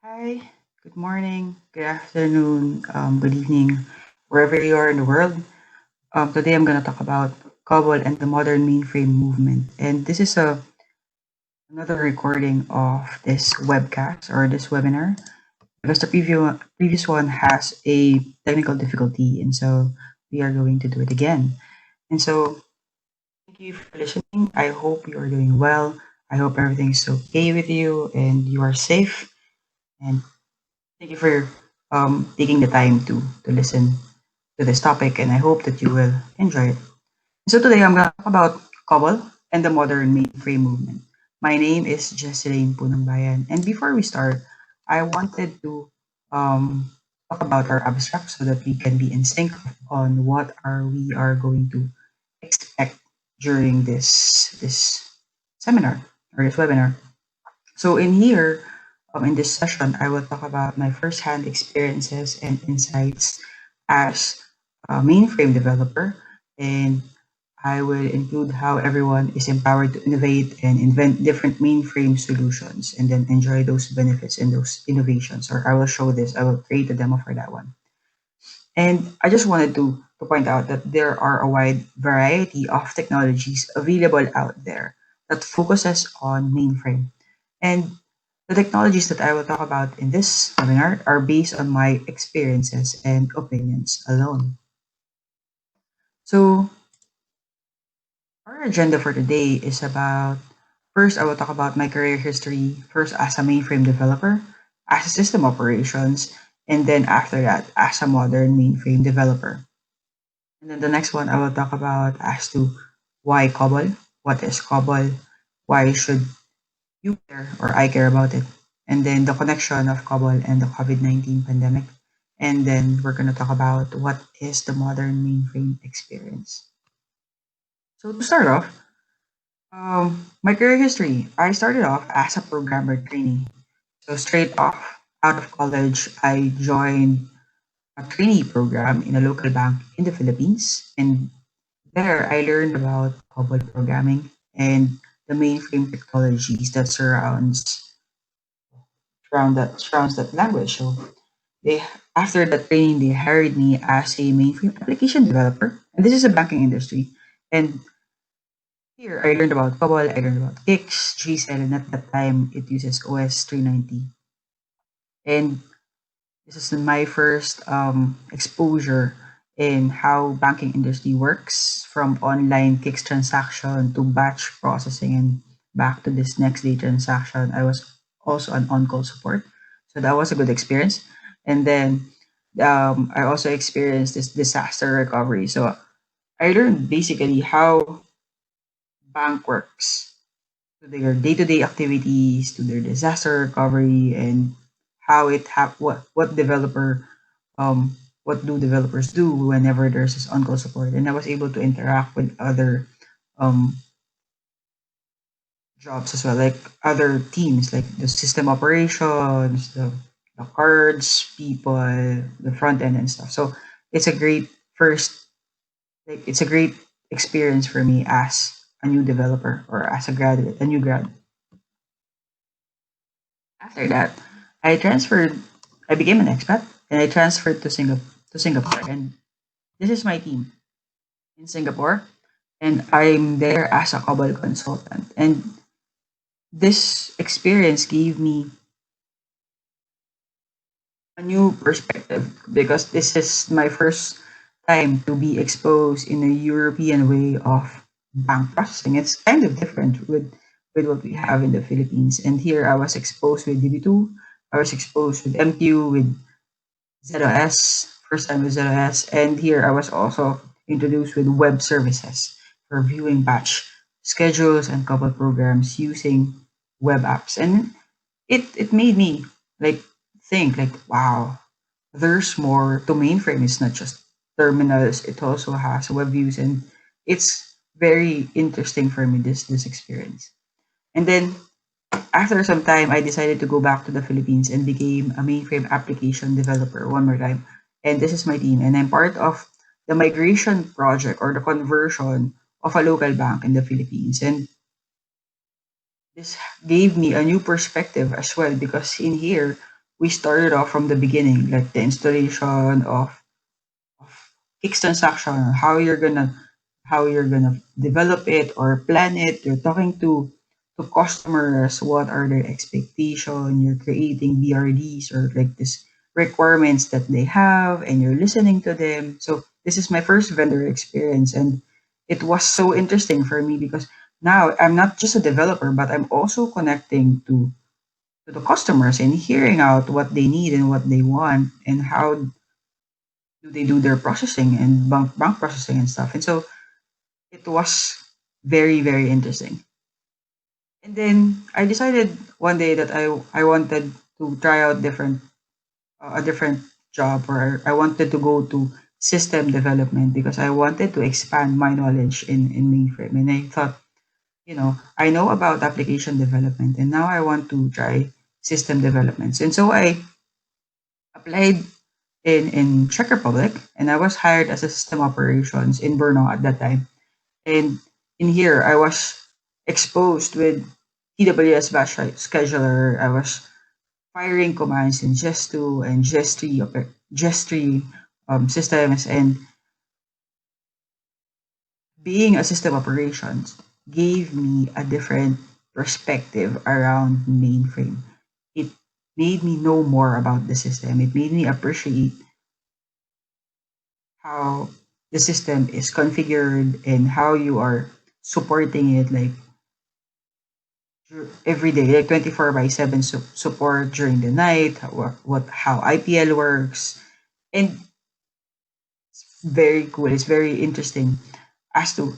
Hi, good morning, good afternoon, good evening, wherever you are in the world. Today I'm going to talk about COBOL and the modern mainframe movement. And this is another recording of this webcast or this webinar because the previous one has a technical difficulty. And so we are going to do it again. And so thank you for listening. I hope you are doing well. I hope everything is okay with you and you are safe. And thank you for taking the time to listen to this topic, and I hope that you will enjoy it. So today I'm going to talk about COBOL and the modern mainframe movement. My name is Jesseline Punangbayan, and before we start, I wanted to talk about our abstract so that we can be in sync on what we are going to expect during this seminar or this webinar. So in here, in this session, I will talk about my first-hand experiences and insights as a mainframe developer, and I will include how everyone is empowered to innovate and invent different mainframe solutions, and then enjoy those benefits and those innovations. Or I will show this. I will create a demo for that one. And I just wanted to point out that there are a wide variety of technologies available out there that focuses on mainframe. And the technologies that I will talk about in this webinar are based on my experiences and opinions alone. So, our agenda for today is about first, I will talk about my career history, first as a mainframe developer, as a system operations, and then after that, as a modern mainframe developer. And then the next one, I will talk about as to why COBOL, what is COBOL, why should you care or I care about it. And then the connection of COBOL and the COVID-19 pandemic. And then we're going to talk about what is the modern mainframe experience. So to start off, my career history, I started off as a programmer trainee. So straight off out of college, I joined a trainee program in a local bank in the Philippines. And there I learned about COBOL programming and the mainframe technologies that surrounds that language. So they after that training they hired me as a mainframe application developer. And this is a banking industry. And here I learned about COBOL, I learned about Kix, GCell, and at that time it uses OS 390. And this is my first exposure in how banking industry works from online Kix transaction to batch processing and back to this next day transaction. I was also an on-call support. So that was a good experience. And then I also experienced this disaster recovery. So I learned basically how bank works to their day-to-day activities, to their disaster recovery, and how what developer what do developers do whenever there's this on-call support. And I was able to interact with other um, jobs as well, like other teams, like the system operations, the cards people, the front end and stuff. So it's a great first, like it's a great experience for me as a new developer or as a new grad. After that, I transferred. I became an expat, and I transferred to Singapore. And this is my team in Singapore, and I'm there as a COBOL consultant. And this experience gave me a new perspective because this is my first time to be exposed in a European way of bank processing. It's kind of different with what we have in the Philippines. And here I was exposed with DB2, I was exposed with MQ, with ZOS, first time with ZOS, and here I was also introduced with web services for viewing batch schedules and couple programs using web apps. And it made me like think like wow, there's more to mainframe. It's not just terminals, it also has web views, and it's very interesting for me this experience. And then after some time, I decided to go back to the Philippines and became a mainframe application developer one more time. And this is my team, and I'm part of the migration project or the conversion of a local bank in the Philippines. And this gave me a new perspective as well because in here we started off from the beginning, like the installation of fixed transaction, how you're gonna develop it or plan it. You're talking to customers, what are their expectation. You're creating BRDs or like this requirements that they have, and you're listening to them. So this is my first vendor experience, and it was so interesting for me because now I'm not just a developer, but I'm also connecting to the customers and hearing out what they need and what they want and how do they do their processing and bank processing and stuff. And so it was very, very interesting. And then I decided one day that I wanted to try out a different job, or I wanted to go to system development because I wanted to expand my knowledge in mainframe. And I thought, I know about application development and now I want to try system developments. And so I applied in Czech Republic, and I was hired as a system operations in Brno at that time. And in here, I was exposed with TWS batch scheduler. I was firing commands in Jest2 and Jest3 systems, and being a system operations gave me a different perspective around mainframe. It made me know more about the system. It made me appreciate how the system is configured and how you are supporting it like every day, like 24 by 7 support during the night, how IPL works. And it's very cool. It's very interesting as to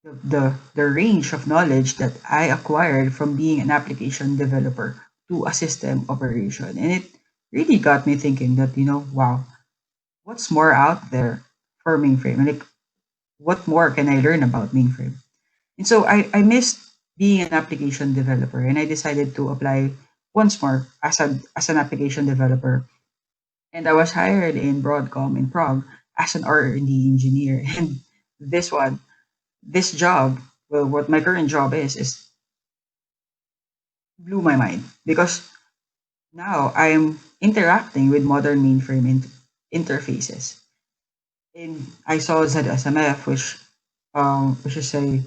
the range of knowledge that I acquired from being an application developer to a system operation. And it really got me thinking that, wow, what's more out there for mainframe? Like, what more can I learn about mainframe? And so I missed being an application developer, and I decided to apply once more as an application developer. And I was hired in Broadcom in Prague as an R&D engineer. And this one, this job, well, what my current job is blew my mind because now I'm interacting with modern mainframe interfaces. And I saw ZSMF, which is a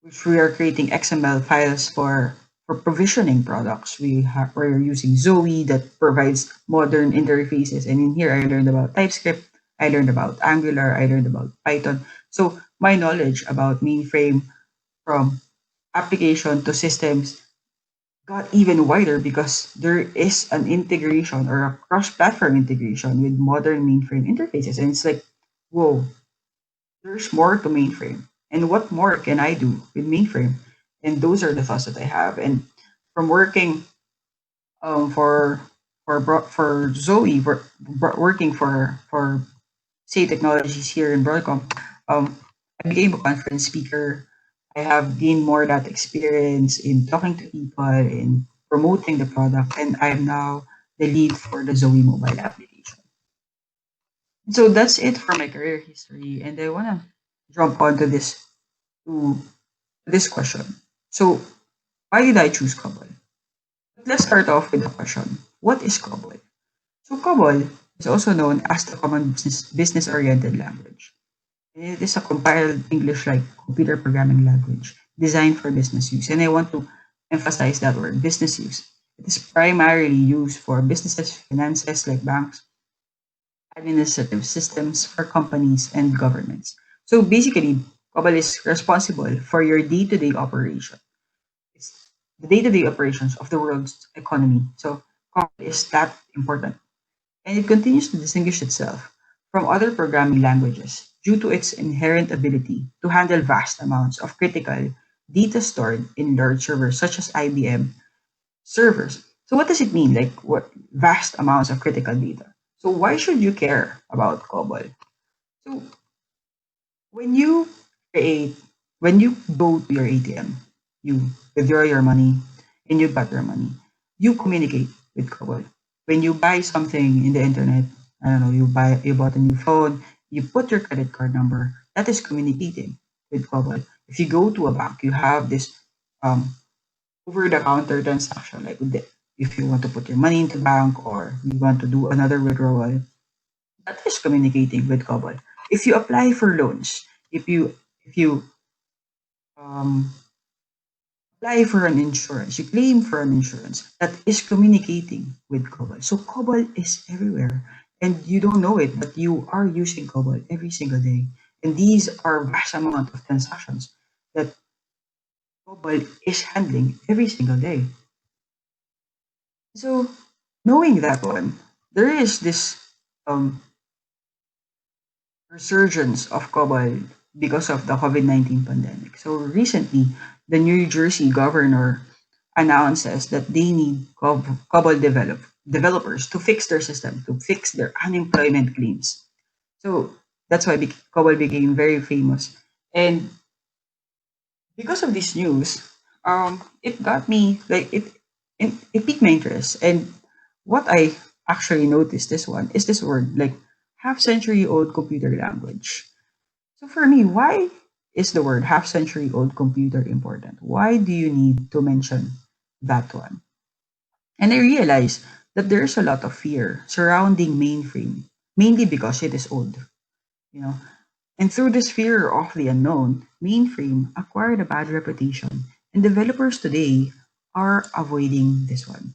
which we are creating XML files for provisioning products. We're using Zoe that provides modern interfaces, and in here I learned about TypeScript, I learned about Angular, I learned about Python. So my knowledge about mainframe from application to systems got even wider because there is an integration or a cross-platform integration with modern mainframe interfaces, and it's like, whoa, there's more to mainframe. And what more can I do with mainframe? And those are the thoughts that I have. And from working for Zoe, working for say technologies here in Broadcom, I became a conference speaker. I have gained more that experience in talking to people, in promoting the product, and I'm now the lead for the Zoe mobile application. So that's it for my career history, and I wanna jump onto to this question. So, why did I choose COBOL? Let's start off with the question. What is COBOL? So, COBOL is also known as the Common Business Oriented Language. And it is a compiled English like computer programming language designed for business use. And I want to emphasize that word, business use. It is primarily used for businesses, finances like banks, administrative systems for companies and governments. So basically, COBOL is responsible for your day-to-day operation. It's the day-to-day operations of the world's economy. So COBOL is that important. And it continues to distinguish itself from other programming languages due to its inherent ability to handle vast amounts of critical data stored in large servers such as IBM servers. So what does it mean? Like what vast amounts of critical data? So why should you care about COBOL? So when you create, when you go to your ATM, you withdraw your money and you got your money, you communicate with COBOL. When you buy something in the internet, I don't know, you bought a new phone, you put your credit card number, that is communicating with COBOL. If you go to a bank, you have this um, over the counter transaction, like if you want to put your money into bank or you want to do another withdrawal, that is communicating with COBOL. If you apply for loans, if you um, apply for an insurance, you claim for an insurance, that is communicating with COBOL. So COBOL is everywhere and you don't know it, but you are using COBOL every single day. And these are vast amount of transactions that COBOL is handling every single day. So knowing that one, there is this um, resurgence of COBOL because of the COVID-19 pandemic. So recently, the New Jersey governor announces that they need COBOL developers to fix their system, to fix their unemployment claims. So that's why COBOL became very famous. And because of this news, it got me like it piqued my interest. And what I actually noticed this one is this word like half century old computer language. So for me, why is the word half century old computer important? Why do you need to mention that one? And I realized that there's a lot of fear surrounding mainframe, mainly because it is old, you know. And through this fear of the unknown, mainframe acquired a bad reputation, and developers today are avoiding this one,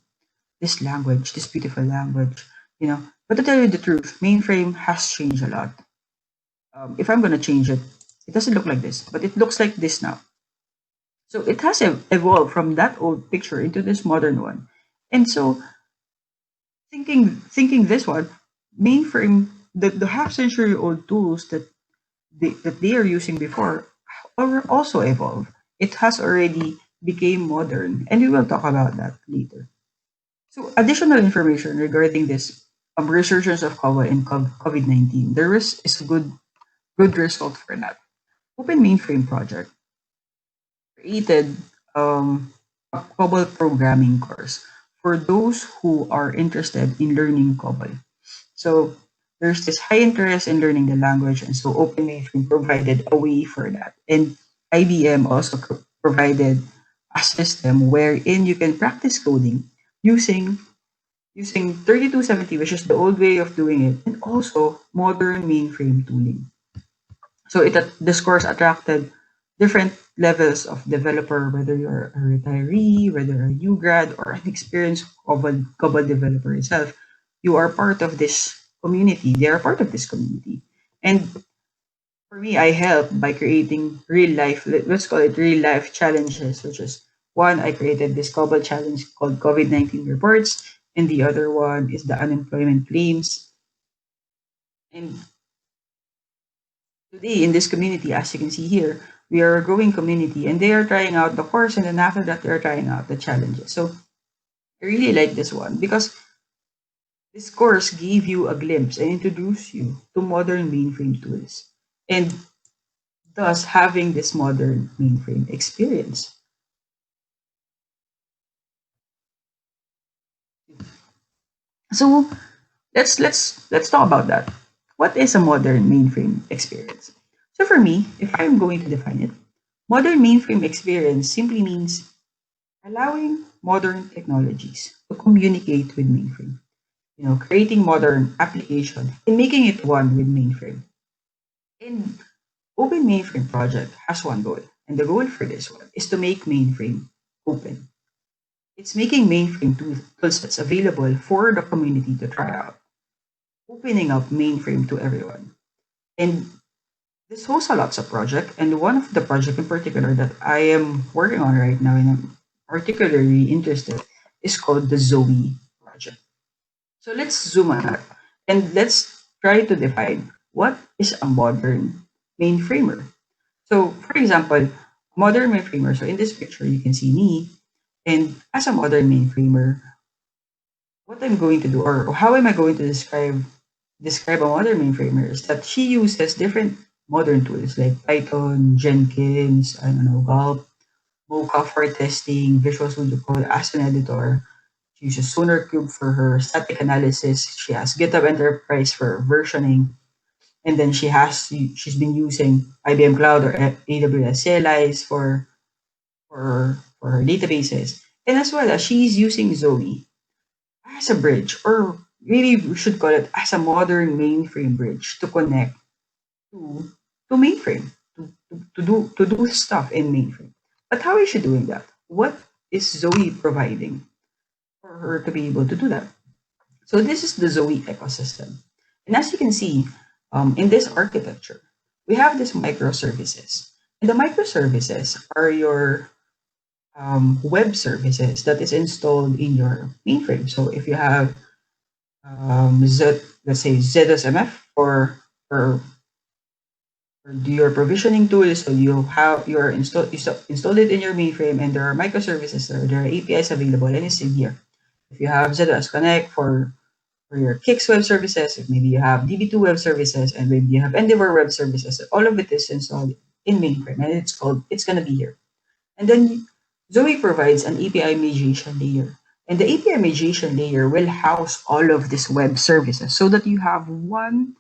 this language, this beautiful language, you know. But to tell you the truth, mainframe has changed a lot. If I'm gonna change it, it doesn't look like this, but it looks like this now. So it has evolved from that old picture into this modern one. And so thinking this one, mainframe, the half century old tools that they are using before are also evolved. It has already became modern, and we will talk about that later. So additional information regarding this resurgence of COBOL in COVID-19. There is a good result for that. Open Mainframe project created a COBOL programming course for those who are interested in learning COBOL. So there's this high interest in learning the language, and so Open Mainframe provided a way for that. And IBM also provided a system wherein you can practice coding using using 3270, which is the old way of doing it, and also modern mainframe tooling. So this course attracted different levels of developer, whether you're a retiree, whether a new grad, or an experienced COBOL developer itself. You are part of this community. They are part of this community. And for me, I help by creating real life, let's call it real life challenges, which is one, I created this COBOL challenge called COVID-19 reports, and the other one is the unemployment claims. And today in this community, as you can see here, we are a growing community and they are trying out the course and then after that they're trying out the challenges. So I really like this one because this course gave you a glimpse and introduced you to modern mainframe tools and thus having this modern mainframe experience. So let's talk about that. What is a modern mainframe experience? So for me, if I'm going to define it, modern mainframe experience simply means allowing modern technologies to communicate with mainframe, creating modern application and making it one with mainframe. And Open Mainframe project has one goal, and the goal for this one is to make mainframe open. It's making mainframe toolsets available for the community to try out, opening up mainframe to everyone. And this hosts a lots of project, and one of the project in particular that I am working on right now and I'm particularly interested is called the Zoe project. So let's zoom on that and let's try to define what is a modern mainframer. So for example, modern mainframer, so in this picture you can see me, and as a modern mainframer, what I'm going to do or how am I going to describe a modern mainframer is that she uses different modern tools like Python, Jenkins, I don't know, Gulp, Mocha for testing, Visual Studio Code as an editor. She uses SonarCube for her static analysis. She has GitHub Enterprise for versioning. And then she's been using IBM Cloud or AWS CLIs for her databases. And as well as she's using Zoe. as a bridge, or maybe we should call it as a modern mainframe bridge to connect to to mainframe to do stuff in mainframe. But how is she doing that? What is Zoe providing for her to be able to do that? So this is the Zoe ecosystem. And as you can see, in this architecture, we have these microservices. And the microservices are your web services that is installed in your mainframe. So if you have let's say ZSMF for your provisioning tools, so you have your install it in your mainframe, and there are microservices there are APIs available, and it's in here. If you have ZOS Connect for your Kix web services, if maybe you have DB2 web services, and maybe you have Endeavor web services, all of it is installed in mainframe, and it's gonna be here. And then Zoe provides an API mediation layer. And the API mediation layer will house all of these web services so that you have one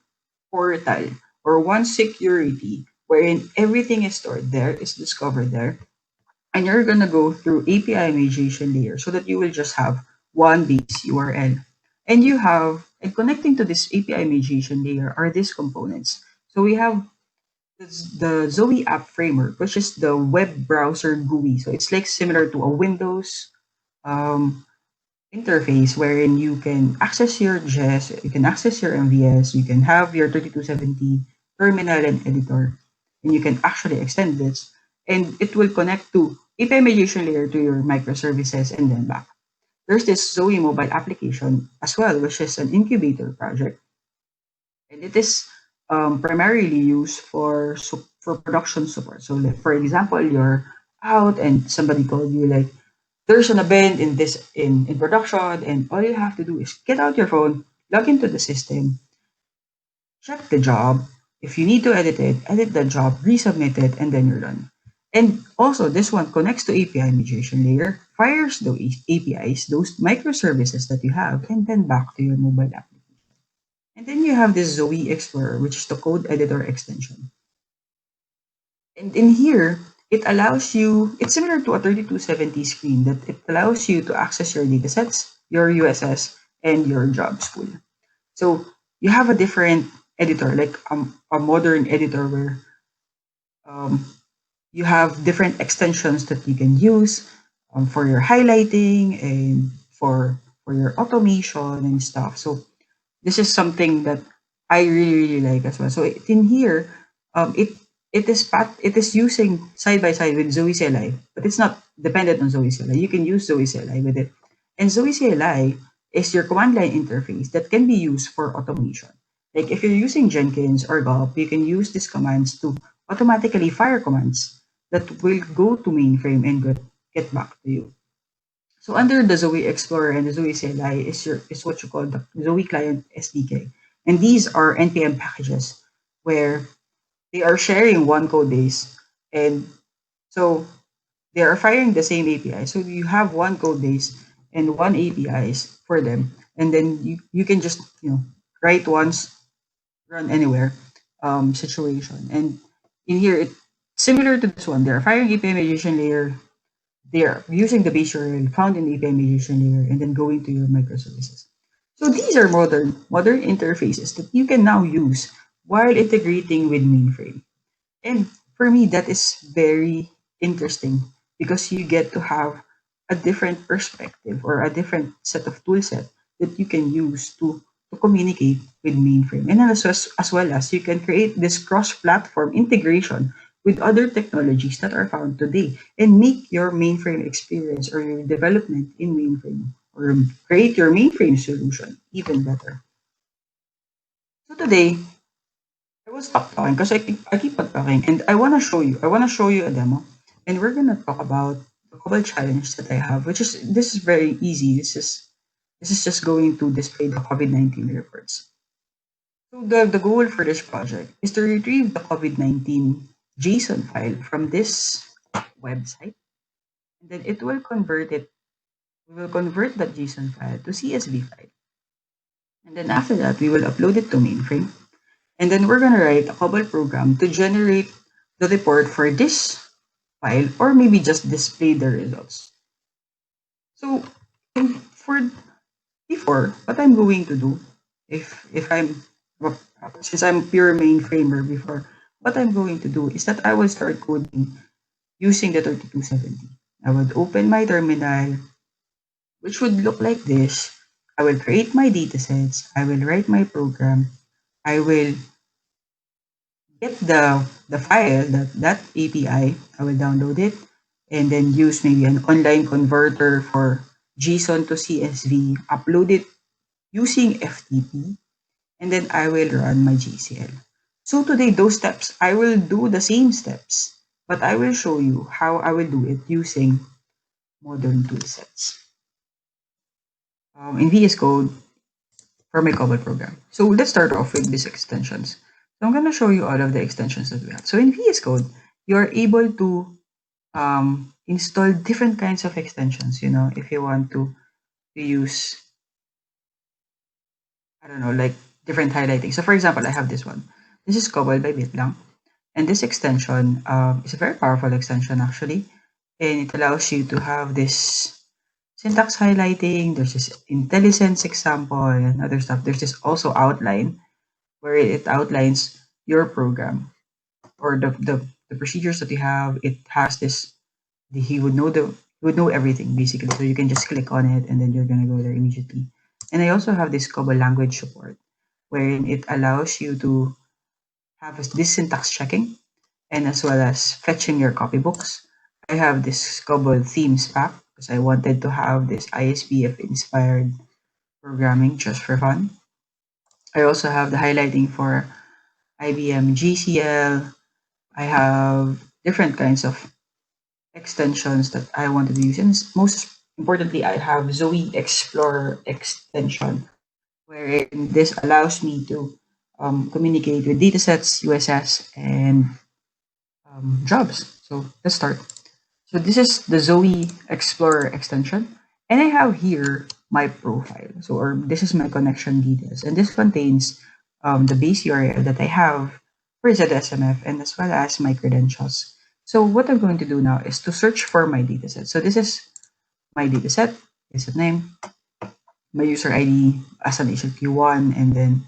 portal or one security wherein everything is stored there, is discovered there. And you're going to go through API mediation layer so that you will just have one base URL. And and connecting to this API mediation layer are these components. So we have the Zoe app framework, which is the web browser GUI. So it's like similar to a Windows um, interface wherein you can access your JS, you can access your MVS, you can have your 3270 terminal and editor, and you can actually extend this, and it will connect to API mediation layer to your microservices and then back. There's this Zoe mobile application as well, which is an incubator project, and it is primarily used for production support. So, like, for example, you're out and somebody called you like, there's an event in production, and all you have to do is get out your phone, log into the system, check the job. If you need to edit the job, resubmit it, and then you're done. And also, this one connects to API mediation layer, fires those APIs, those microservices that you have, and then back to your mobile app. And then you have this Zoe Explorer, which is the code editor extension. And in here, it allows you, it's similar to a 3270 screen, that it allows you to access your datasets, your USS, and your jobs pool. So you have a different editor, like a modern editor where um, you have different extensions that you can use for your highlighting and for your automation and stuff. So this is something that I really like as well. So in here, it is using side by side with Zoe CLI, but it's not dependent on Zoe CLI. You can use Zoe CLI with it, and Zoe CLI is your command line interface that can be used for automation. Like if you're using Jenkins or gulp, you can use these commands to automatically fire commands that will go to mainframe and get back to you. So under the Zoe Explorer and the Zoe CLI is what you call the Zoe Client SDK. And these are NPM packages where they are sharing one code base. And so they are firing the same API. So you have one code base and one APIs for them. And then you can just, write once, run anywhere situation. And in here, it's similar to this one. They're firing API mediation layer, they're using the base URL found in the API mediation layer and then going to your microservices. So these are modern interfaces that you can now use while integrating with mainframe. And for me, that is very interesting because you get to have a different perspective or a different set of tool set that you can use to communicate with mainframe. And as well as you can create this cross-platform integration with other technologies that are found today and make your mainframe experience or your development in mainframe or create your mainframe solution even better. So today, I will stop talking because I keep on talking, and I want to show you a demo, and we're gonna talk about the COBOL challenge that I have, which is this is very easy. This is just going to display the COVID-19 reports. So the goal for this project is to retrieve the COVID-19 JSON file from this website, and then it will convert it. We will convert that JSON file to CSV file, and then after that, we will upload it to mainframe. And then we're going to write a COBOL program to generate the report for this file or maybe just display the results. So for before, what I'm going to do, if I'm well, since I'm pure mainframer before, what I'm going to do is that I will start coding using the 3270. I would open my terminal, which would look like this. I will create my datasets. I will write my program. I will get the file that API. I will download it and then use maybe an online converter for JSON to CSV. Upload it using FTP, and then I will run my GCL. So today, those steps, I will do the same steps, but I will show you how I will do it using modern toolsets. In VS Code for my COBOL program. So let's start off with these extensions. So I'm going to show you all of the extensions that we have. So in VS Code, you are able to install different kinds of extensions. If you want to use, I don't know, like different highlighting. So for example, I have this one. This is COBOL by Bitlang. And this extension is a very powerful extension actually. And it allows you to have this syntax highlighting. There's this IntelliSense example and other stuff. There's this also outline where it outlines your program or the procedures that you have. It has this, he would know everything basically. So you can just click on it and then you're gonna go there immediately. And I also have this COBOL language support wherein it allows you to have this syntax checking and as well as fetching your copybooks. I have this COBOL themes pack because I wanted to have this ISPF inspired programming just for fun. I also have the highlighting for IBM GCL. I have different kinds of extensions that I wanted to use. And most importantly, I have Zoe Explorer extension, wherein this allows me to communicate with datasets, USS, and jobs. So let's start. So this is the Zoe Explorer extension. And I have here my profile. So, or this is my connection details. And this contains the base URL that I have for ZSMF and as well as my credentials. So what I'm going to do now is to search for my dataset. So this is my dataset, dataset name, my user ID as an HLQ1, and then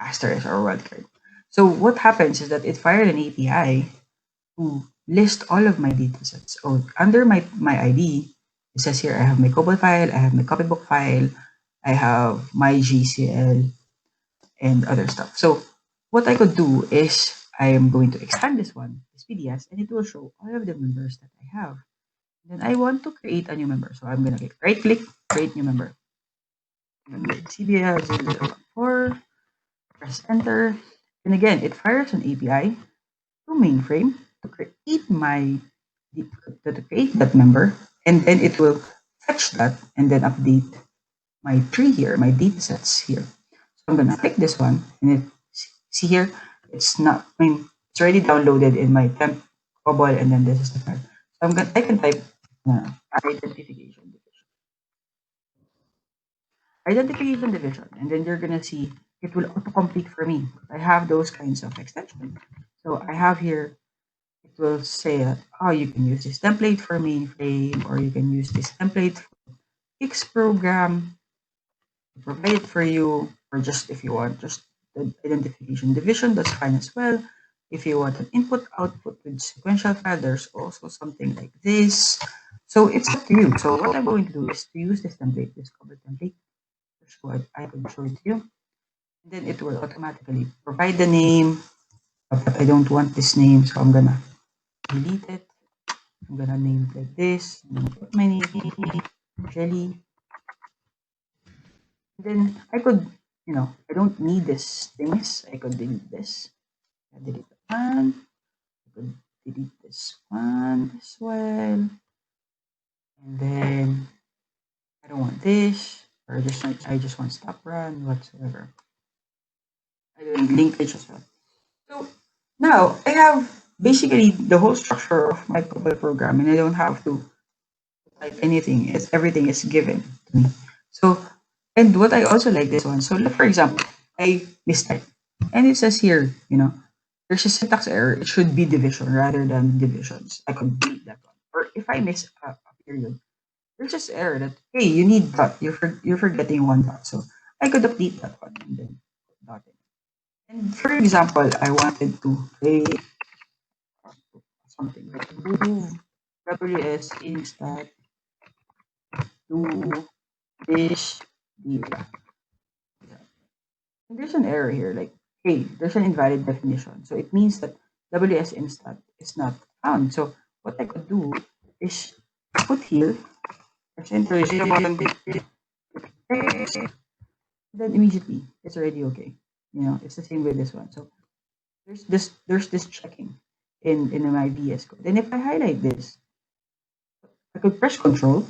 asterisk or wildcard. So what happens is that it fired an API to list all of my datasets. So under my ID, it says here I have my COBOL file, I have my copybook file, I have my GCL, and other stuff. So what I could do is I am going to expand this one, this PDS, and it will show all of the members that I have. Then I want to create a new member. So I'm going to right click, create new member. CBL004, press enter. And again, it fires an API to mainframe to create to create that member, and then it will fetch that and then update my tree here, my data sets here. So I'm gonna click this one, and see here, it's not. It's already downloaded in my temp COBOL, and then this is the file. So I can type identification division, and then you're gonna see it will autocomplete for me. I have those kinds of extensions. So I have here it will say that, oh, you can use this template for mainframe, or you can use this template for X program, provide it for you, or just if you want just the identification division, that's fine as well. If you want an input output with sequential file, there's also something like this. So it's up to you. So what I'm going to do is to use this template, this cover template. So I can show it to you. Then it will automatically provide the name, but I don't want this name, so I'm gonna delete it. I'm gonna name it like this. I'm gonna put my name, Jelly. Then I could, I don't need this things. I could delete this. I delete that one. I could delete this one as well. And then I don't want this. Or I just want stop run whatsoever. I don't linkage as well. So now I have basically the whole structure of my COBOL program, and I don't have to type anything. Everything is given to me. So, and what I also like this one. So, for example, I mistype, and it says here, there's a syntax error. It should be division rather than divisions. I could delete that one. Or if I miss a period, there's just error that hey, you need dot. You're forgetting one dot. So I could update that one and then put dot in. And for example, I wanted to create something like do WS instat do dish data. And there's an error here, like hey, there's an invalid definition. So it means that WS instat is not found. So what I could do is put here percentage then immediately it's already okay. You know, it's the same with this one. So there's this checking in my VS code. And if I highlight this, I could press control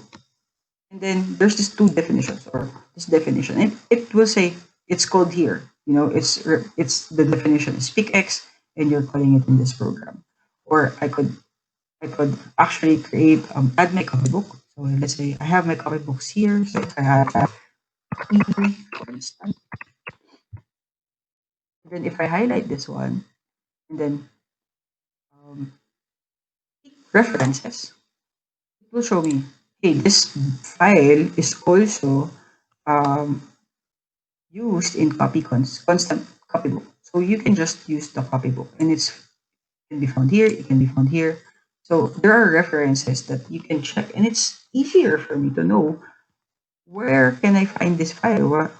and then there's this two definitions or this definition. And it will say it's called here. You know, it's the definition is PicX and you're calling it in this program. Or I could actually create add my copybook. So let's say I have my copybooks here. So if I have for instance, then if I highlight this one and then um, references, it will show me, hey, this file is also um, used in constant copybook. So you can just use the copybook and can be found here, it can be found here. So there are references that you can check and it's easier for me to know where can I find this file,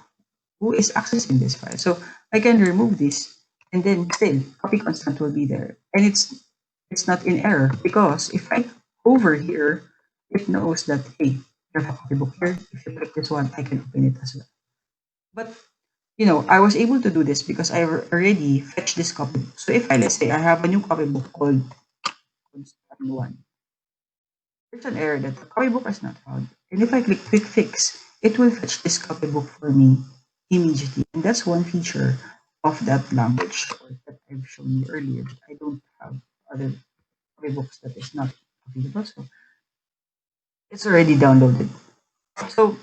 who is accessing this file. So I can remove this and then still copy constant will be there. And it's not in error because if I hover here, it knows that hey, there's a copybook here. If you click this one, I can open it as well. But you know, I was able to do this because I already fetched this copybook. So if I let's say I have a new copybook called constant one, there's an error that the copybook is not found. And if I click quick fix, it will fetch this copybook for me immediately. And that's one feature of that language that I've shown you earlier. That I don't have other copybooks that is not available. So it's already downloaded. So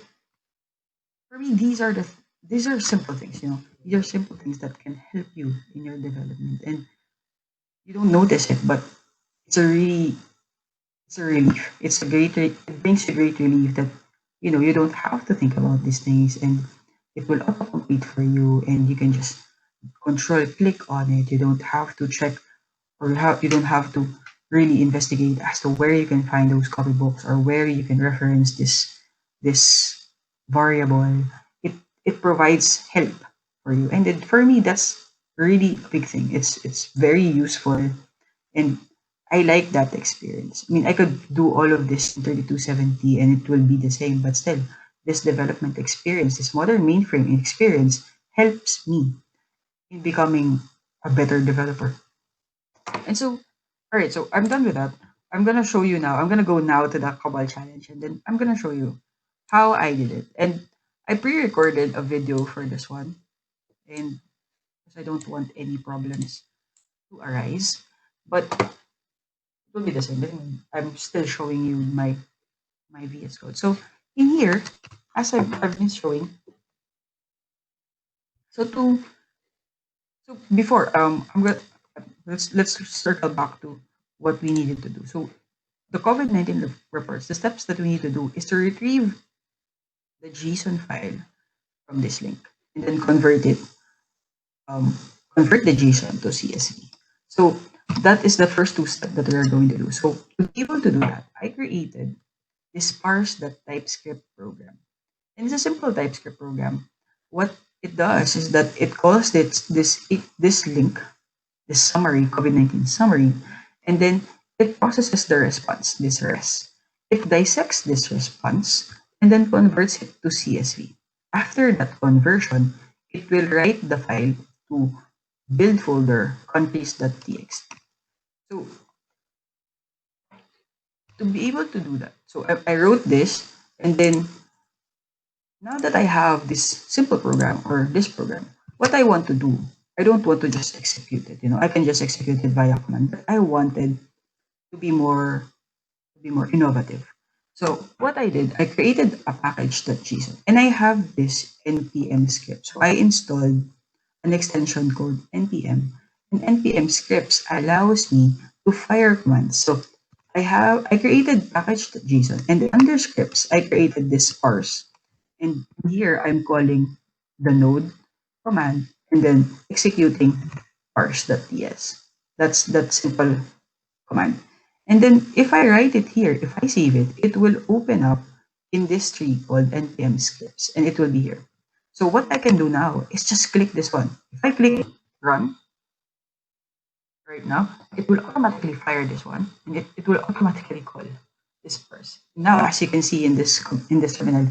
for me, these are simple things, you know. These are simple things that can help you in your development. And you don't notice it, but it's a really it's a relief. It brings a great relief that you know you don't have to think about these things and it will auto complete for you and you can just control click on it. You don't have to check or you don't have to really investigate as to where you can find those copybooks or where you can reference this variable. It it provides help for you. And then for me that's really a big thing. It's very useful and I like that experience. I mean, I could do all of this in 3270 and it will be the same, but still, this development experience, this modern mainframe experience, helps me in becoming a better developer. And so, all right, so I'm done with that. I'm gonna show you now. I'm gonna go now to the COBOL challenge, and then I'm gonna show you how I did it. And I pre-recorded a video for this one, and because I don't want any problems to arise, but it will be the same. I'm still showing you my VS Code. So in here, as I've been showing, so to so before I'm gonna let's circle back to what we needed to do. So the COVID-19 reports, the steps that we need to do is to retrieve the JSON file from this link and then um, convert the JSON to CSV. So that is the first two steps that we are going to do. So to be able to do that, I created this parse.typescript program. And it's a simple TypeScript program. What it does is that it calls this link, this summary, COVID-19 summary, and then it processes the response, this res. It dissects this response and then converts it to CSV. After that conversion, it will write the file to build folder countries.txt. So to be able to do that, so I wrote this and then now that I have this simple program or this program, what I want to do, I don't want to just execute it. You know, I can just execute it via command, but I wanted to be more innovative. So what I did, I created a package.json and I have this npm script. So I installed an extension called npm, and npm scripts allows me to fire commands. So I created package.json, and under scripts, I created this parse. And here I'm calling the node command and then executing parse.ts. That's that simple command. And then if I write it here, if I save it, it will open up in this tree called npm scripts, and it will be here. So what I can do now is just click this one. If I click run right now, it will automatically fire this one, and it will automatically call this parse. Now, as you can see in this terminal,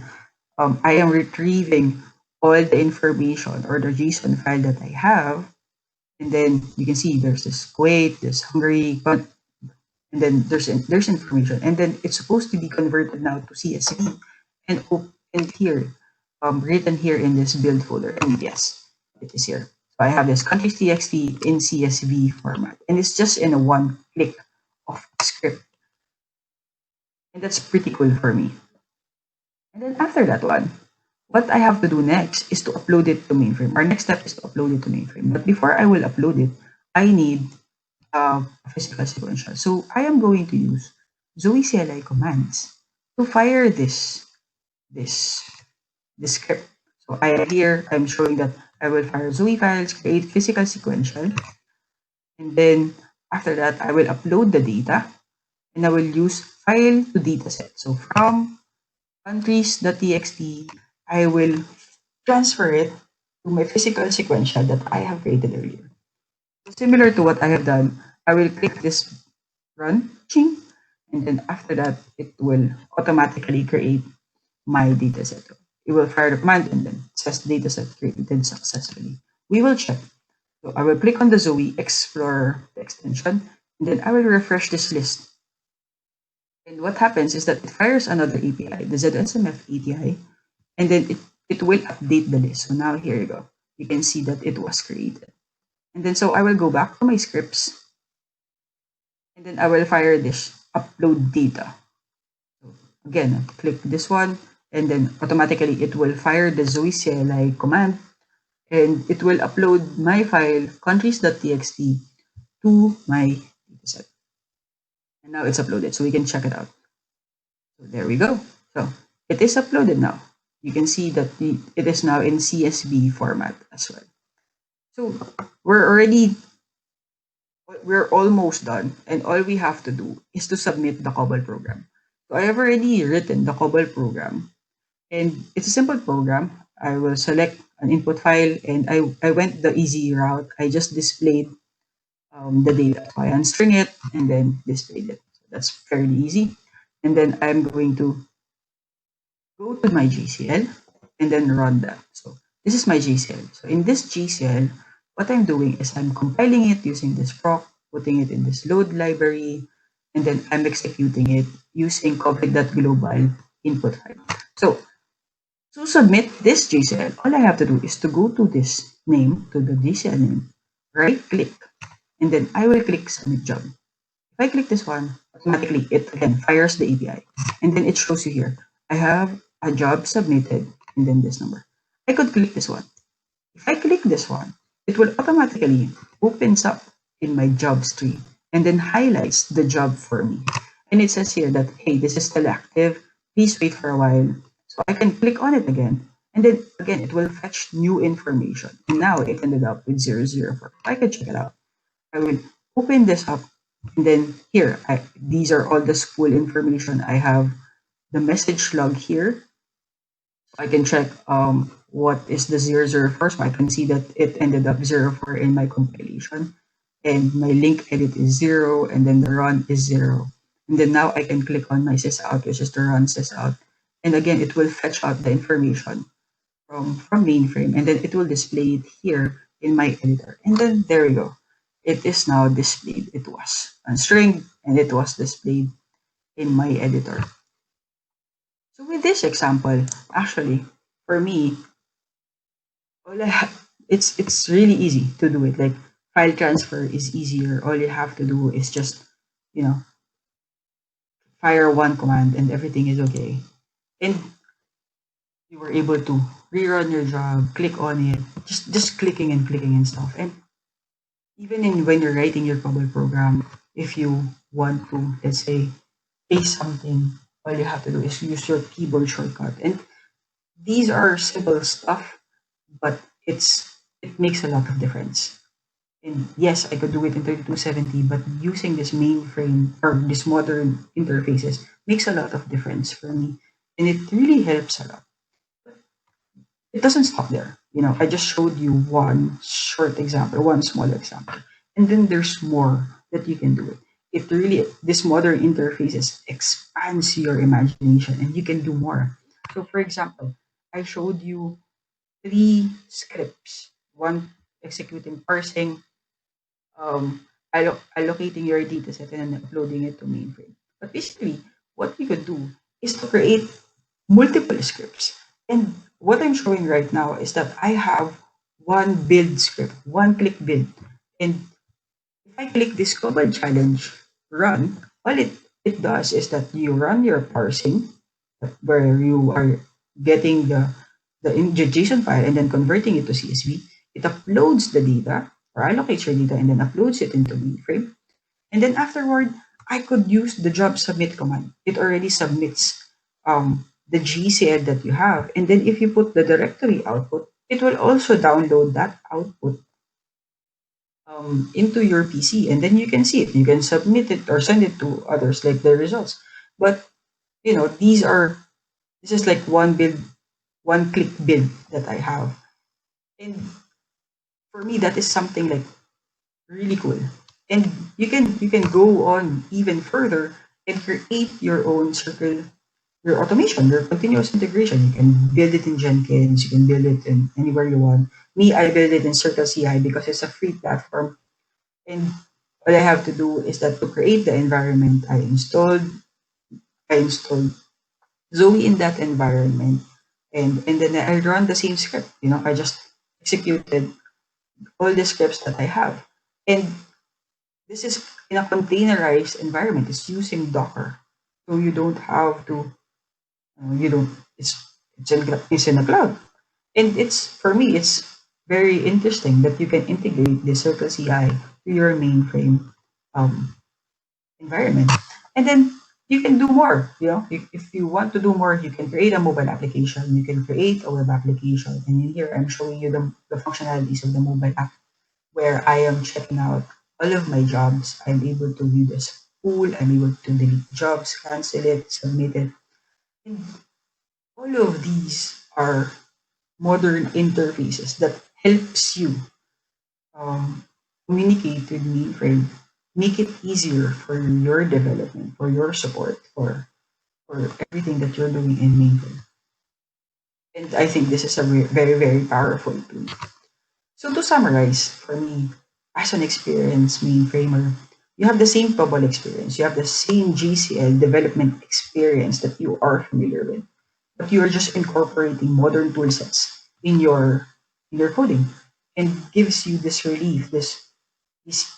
I am retrieving all the information or the JSON file that I have, and then you can see there's this Kuwait, this Hungary, and then there's information, and then it's supposed to be converted now to CSV and opened here, written here in this build folder, and yes, it is here. So I have this countries txt in CSV format, and it's just in a one click of script, and that's pretty cool for me. And then after that one, what I have to do next is to upload it to Mainframe. Our next step is to upload it to Mainframe. But before I will upload it, I need a physical sequential. So I am going to use Zoe CLI commands to fire this this script. So I'm showing that I will fire Zoe files, create physical sequential, and then after that I will upload the data, and I will use file to dataset. So from countries.txt, I will transfer it to my physical sequential that I have created earlier. Similar to what I have done, I will click this run, ching, and then after that, it will automatically create my dataset. It will fire the command and then it says dataset created successfully. We will check. So I will click on the Zoe, explore the extension, and then I will refresh this list. And what happens is that it fires another API, the ZSMF API, and then it will update the list. So now here you go. You can see that it was created. And then so I will go back to my scripts, and then I will fire this upload data. So again, click this one, and then automatically it will fire the Zoe CLI command, and it will upload my file countries.txt to my dataset. And now it's uploaded, so we can check it out. So there we go. So it is uploaded now. You can see that it is now in CSV format as well. So we're almost done, and all we have to do is to submit the COBOL program. So I have already written the COBOL program, and it's a simple program. I will select an input file, and I went the easy route. I just displayed the data. So I unstring it and then displayed it. So that's fairly easy. And then I'm going to go to my GCL and then run that. So this is my GCL. So in this GCL, what I'm doing is I'm compiling it using this proc, putting it in this load library, and then I'm executing it using config.global input file. So to submit this GCL, all I have to do is to go to this name, to the GCL name, right click, and then I will click submit job. If I click this one, automatically it again fires the API, and then it shows you here, I have a job submitted, and then this number. I could click this one. If I click this one, it will automatically opens up in my jobs tree and then highlights the job for me. And it says here that, hey, this is still active. Please wait for a while. So I can click on it again. And then again, it will fetch new information. And now it ended up with 004. I can check it out. I will open this up. And then here, these are all the school information. I have the message log here. I can check what is the 004. So I can see that it ended up 04 in my compilation. And my link edit is 0, and then the run is 0. And then now I can click on my sysout, which is the run sysout. And again, it will fetch out the information from Mainframe, and then it will display it here in my editor. And then there we go. It is now displayed. It was unstringed, and it was displayed in my editor. So with this example, actually, for me, it's really easy to do it. Like file transfer is easier. All you have to do is just, you know, fire one command and everything is okay. And you were able to rerun your job, click on it, just clicking and stuff. And even when you're writing your COBOL program, if you want to, let's say, paste something, all you have to do is use your keyboard shortcut. And these are simple stuff, but it makes a lot of difference. And yes, I could do it in 3270, but using this mainframe or this modern interfaces makes a lot of difference for me. And it really helps a lot. It doesn't stop there. I just showed you one short example, one small example. And then there's more that you can do it. It really, this modern interfaces expands your imagination and you can do more. So for example, I showed you three scripts, one executing parsing, allocating your dataset and then uploading it to mainframe. But basically, what we could do is to create multiple scripts. And what I'm showing right now is that I have one build script, one click build. And if I click this COBOL challenge run, all it does is that you run your parsing where you are getting the JSON file and then converting it to CSV. It uploads the data or allocates your data and then uploads it into mainframe. And then afterward, I could use the job submit command. It already submits the GCL that you have. And then if you put the directory output, it will also download that output into your PC. And then you can see it. You can submit it or send it to others like the results. But, this is like one build, one click build that I have. And for me, that is something like really cool. And you can go on even further and create your own circle, your automation, your continuous integration. You can build it in Jenkins, you can build it in anywhere you want. Me, I build it in Circle CI because it's a free platform. And all I have to do is that to create the environment, I installed Zoe in that environment. And then I run the same script. I just executed all the scripts that I have. And this is in a containerized environment. It's using Docker. So you don't have to, you don't, it's in a cloud. And for me, it's very interesting that you can integrate the Circle CI to your mainframe um, environment. And then you can do more. If you want to do more, you can create a mobile application, you can create a web application. And in here, I'm showing you the functionalities of the mobile app where I am checking out all of my jobs. I'm able to view this pool. I'm able to delete jobs, cancel it, submit it. And all of these are modern interfaces that helps you um, communicate with mainframe, make it easier for your development, for your support, for everything that you're doing in mainframe. And I think this is a very, very powerful tool. So to summarize, for me, as an experienced mainframer, you have the same COBOL experience, you have the same GCL development experience that you are familiar with, but you are just incorporating modern tool sets in your coding, and gives you this relief, this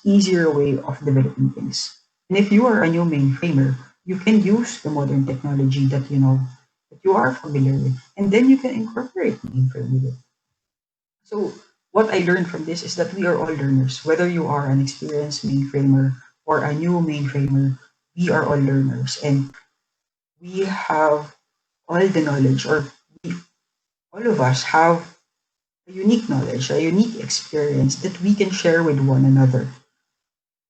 easier way of developing things. And if you are a new mainframer, you can use the modern technology that you are familiar with, and then you can incorporate mainframe with it. So what I learned from this is that we are all learners. Whether you are an experienced mainframer or a new mainframer, we are all learners, and we have all the knowledge, or all of us have a unique knowledge, a unique experience that we can share with one another.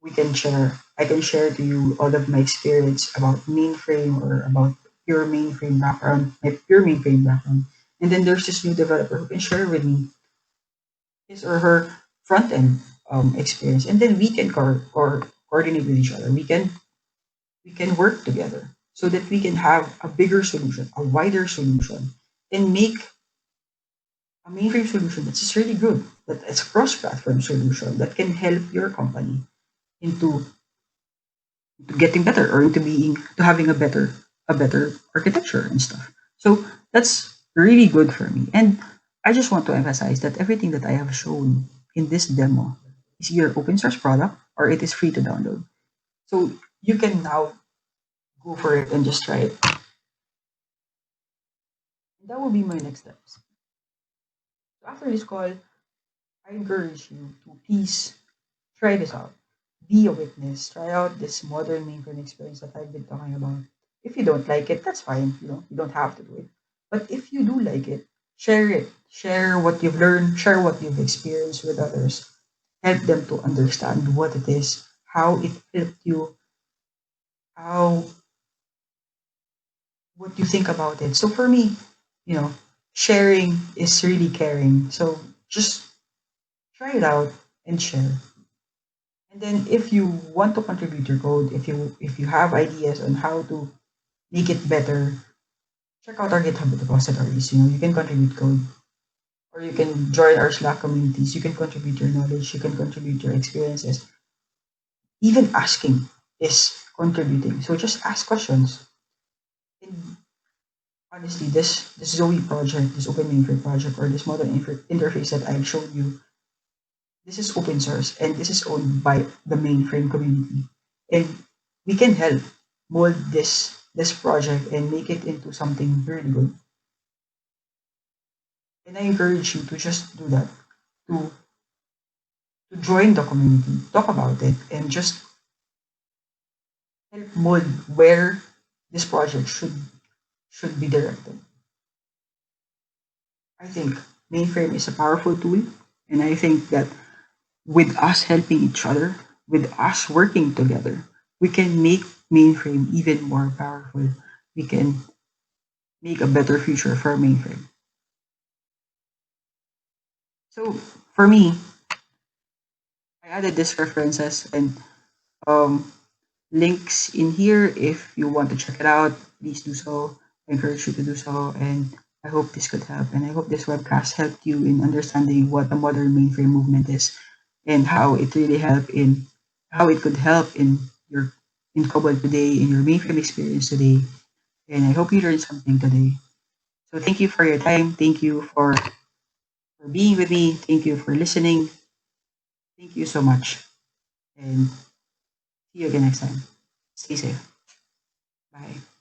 I can share to you all of my experience about mainframe or about my pure mainframe background. And then there's this new developer who can share with me his or her front end experience, and then we can coordinate with each other. We can work together so that we can have a bigger solution, a wider solution, and make a mainframe solution that's just really good, that it's a cross-platform solution that can help your company into getting better, or into being to having a better architecture and stuff. So that's really good for me. And I just want to emphasize that everything that I have shown in this demo is either open source product or it is free to download. So you can now go for it and just try it. And that will be my next steps. So after this call, I encourage you to please try this out. be a witness. Try out this modern mainframe experience that I've been talking about. If you don't like it, that's fine. You don't have to do it. But if you do like it, share it. Share what you've learned. Share what you've experienced with others. Help them to understand what it is, how it helped you, how what you think about it. So for me, you know, sharing is really caring. So just try it out and share. And then if you want to contribute your code, if you have ideas on how to make it better, check out our GitHub repositories. You can contribute code or you can join our Slack communities. You can contribute your knowledge, you can contribute your experiences. Even asking is contributing. So just ask questions. And honestly, this Zoe project, this Open Mainframe project, or this modern interface that I've showed you, this is open source and this is owned by the mainframe community. And we can help mold this project and make it into something really good. And I encourage you to just do that, to to join the community, talk about it, and just help mold where this project should be directed. I think mainframe is a powerful tool, and I think that with us helping each other, with us working together, we can make mainframe even more powerful. We can make a better future for mainframe. So for me, I added these references and um, links in here. If you want to check it out, please do so. I encourage you to do so. And I hope this could help. And I hope this webcast helped you in understanding what a modern mainframe movement is and how it could help your in COBOL today, in your mainframe experience today. And I hope you learned something today. So thank you for your time. Thank you for being with me. Thank you for listening. Thank you so much. And see you again next time. Stay safe. Bye.